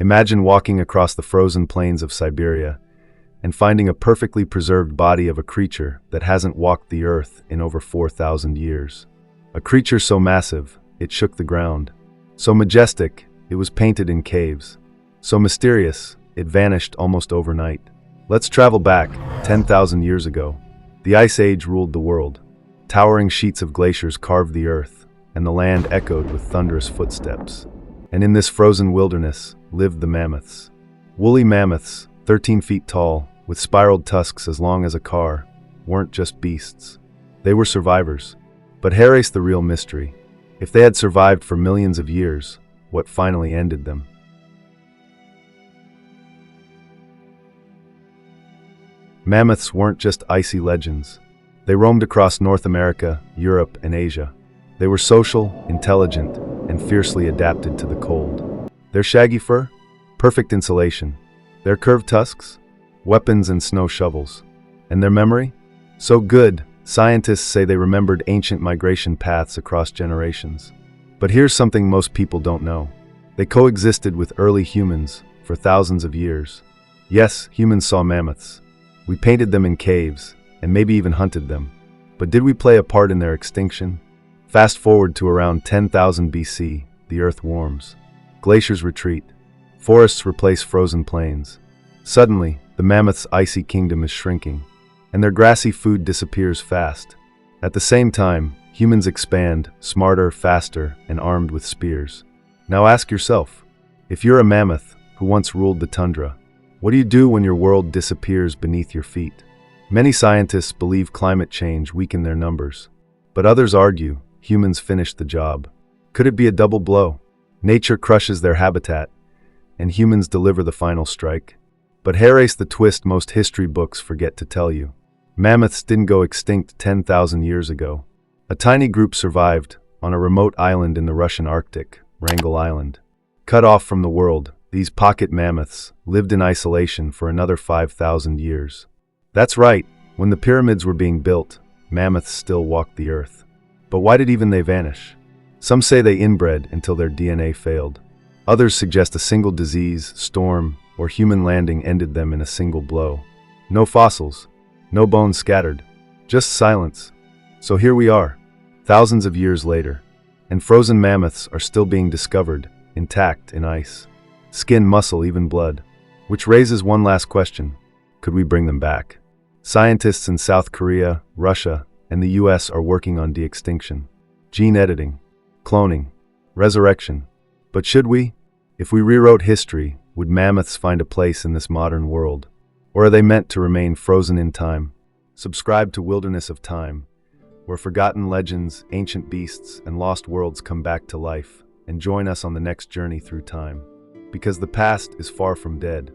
Imagine walking across the frozen plains of Siberia and finding a perfectly preserved body of a creature that hasn't walked the earth in over 4,000 years. A creature so massive, it shook the ground. So majestic, it was painted in caves. So mysterious, it vanished almost overnight. Let's travel back 10,000 years ago. The Ice Age ruled the world. Towering sheets of glaciers carved the earth, and the land echoed with thunderous footsteps. And in this frozen wilderness lived the mammoths. Woolly mammoths, 13 feet tall, with spiraled tusks as long as a car, weren't just beasts. They were survivors. But here's the real mystery. If they had survived for millions of years, what finally ended them? Mammoths weren't just icy legends. They roamed across North America, Europe, and Asia. They were social, intelligent, and fiercely adapted to the cold. Their shaggy fur? Perfect insulation. Their curved tusks? Weapons and snow shovels. And their memory? So good, scientists say they remembered ancient migration paths across generations. But here's something most people don't know. They coexisted with early humans for thousands of years. Yes, humans saw mammoths. We painted them in caves, and maybe even hunted them. But did we play a part in their extinction? Fast forward to around 10,000 BC, the Earth warms. Glaciers retreat. Forests replace frozen plains. Suddenly, the mammoth's icy kingdom is shrinking, and their grassy food disappears fast. At the same time, humans expand, smarter, faster, and armed with spears. Now ask yourself, if you're a mammoth who once ruled the tundra, what do you do when your world disappears beneath your feet? Many scientists believe climate change weakened their numbers, but others argue humans finished the job. Could it be a double blow? Nature crushes their habitat, and humans deliver the final strike. But here's the twist most history books forget to tell you. Mammoths didn't go extinct 10,000 years ago. A tiny group survived on a remote island in the Russian Arctic, Wrangel Island. Cut off from the world, these pocket mammoths lived in isolation for another 5,000 years. That's right, when the pyramids were being built, mammoths still walked the earth. But why did even they vanish? Some say they inbred until their DNA failed. Others suggest a single disease, storm, or human landing ended them in a single blow. No fossils, no bones scattered, just silence. So here we are, thousands of years later, and frozen mammoths are still being discovered, intact in ice. Skin, muscle, even blood. Which raises one last question. Could we bring them back? Scientists in South Korea, Russia, and the US are working on de-extinction. Gene editing, cloning, resurrection. But should we? If we rewrote history, would mammoths find a place in this modern world? Or are they meant to remain frozen in time? Subscribe to Wilderness of Time, where forgotten legends, ancient beasts, and lost worlds come back to life, and join us on the next journey through time. Because the past is far from dead.